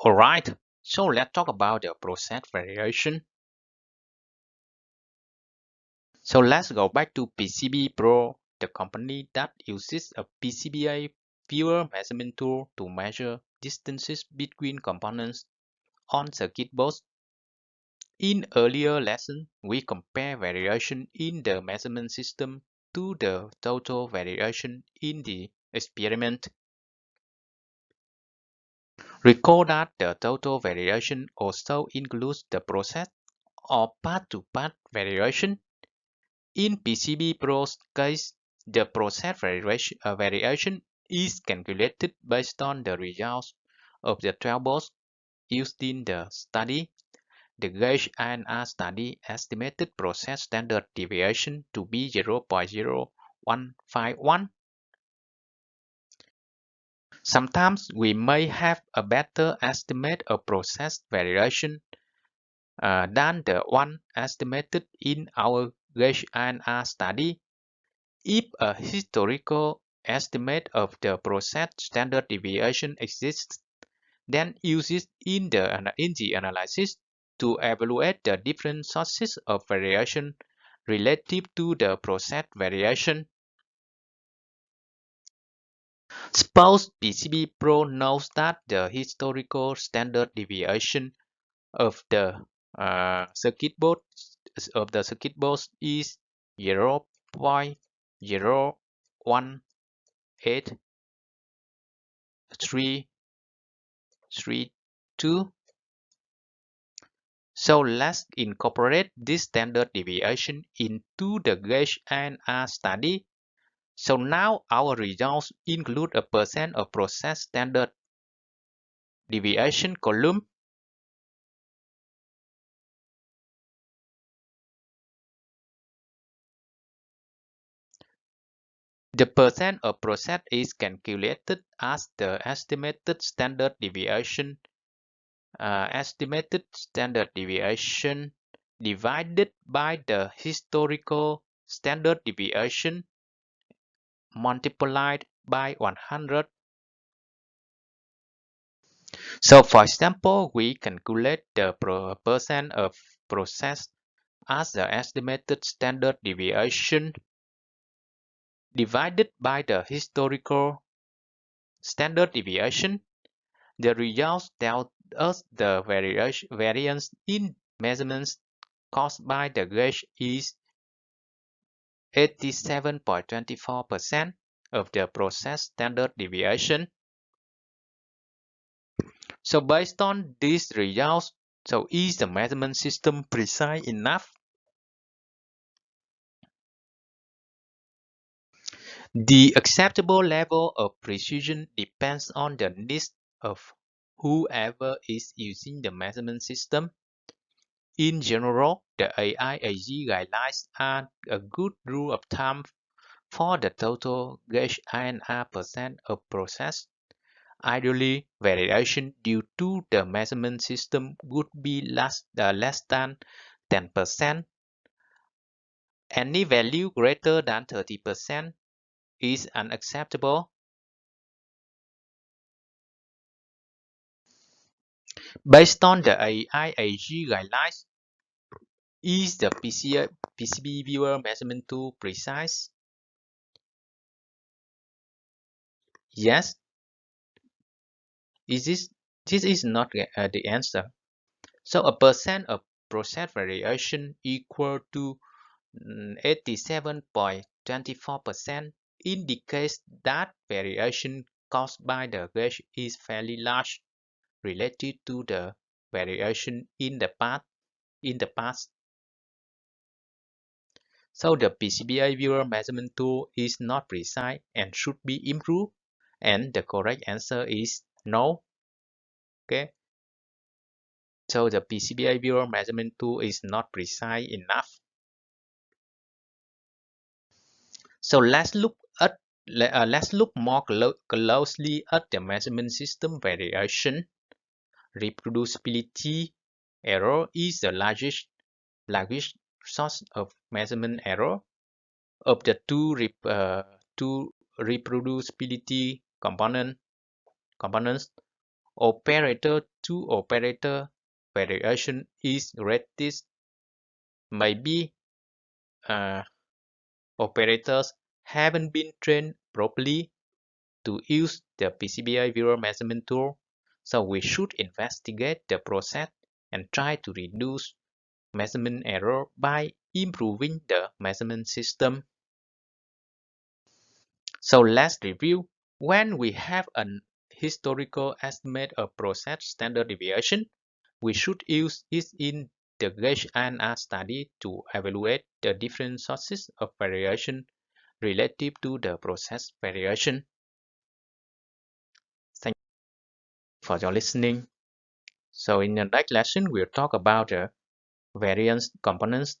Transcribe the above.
Alright, so let's talk about the process variation. So let's go back to PCB Pro, the company that uses a PCBA viewer measurement tool to measure distances between components on circuit boards. In earlier lesson, we compare variation in the measurement system to the total variation in the experiment. Recall that the total variation also includes the process or path-to-path variation. In PCB Pro's case, the process variation is calculated based on the results of the 12 boards used in the study. The gauge INR study estimated process standard deviation to be 0.0151. Sometimes we may have a better estimate of process variation than the one estimated in our gauge INR study. If a historical estimate of the process standard deviation exists, then use it in the analysis to evaluate the different sources of variation relative to the process variation. Suppose PCB Pro knows that the historical standard deviation of the circuit board is 0.01832. So let's incorporate this standard deviation into the gauge INR study. So now our results include a percent of process standard deviation column. The percent of process is calculated as the estimated standard deviation divided by the historical standard deviation multiplied by 100. So for example, we calculate the percent of process as the estimated standard deviation divided by the historical standard deviation. The results tell us the variance in measurements caused by the gauge is 87.24% of the process standard deviation. So based on these results, so is the measurement system precise enough? The acceptable level of precision depends on the needs of whoever is using the measurement system. In general, the AIAG guidelines are a good rule of thumb for the total gauge INR percent of process. Ideally, variation due to the measurement system would be less than 10%. Any value greater than 30% is unacceptable. Based on the IAG guidelines, is the PCB viewer measurement tool precise? Yes. This is not the answer. So a percent of process variation equal to 87.24% indicates that variation caused by the gauge is fairly large related to the variation in the past. So the PCBI viewer measurement tool is not precise and should be improved. And the correct answer is no. Okay. So the PCBI viewer measurement tool is not precise enough. So let's look more closely at the measurement system variation. Reproducibility error is the largest source of measurement error. Of the two reproducibility components, operator-to-operator variation is greatest. Maybe uh, operators haven't been trained properly to use the PCBI viewer measurement tool, so we should investigate the process and try to reduce measurement error by improving the measurement system. So let's review. When we have an historical estimate of process standard deviation, we should use it in the gauge NR study to evaluate the different sources of variation relative to the process variation. Thank you for your listening. So in the next lesson, we'll talk about the variance components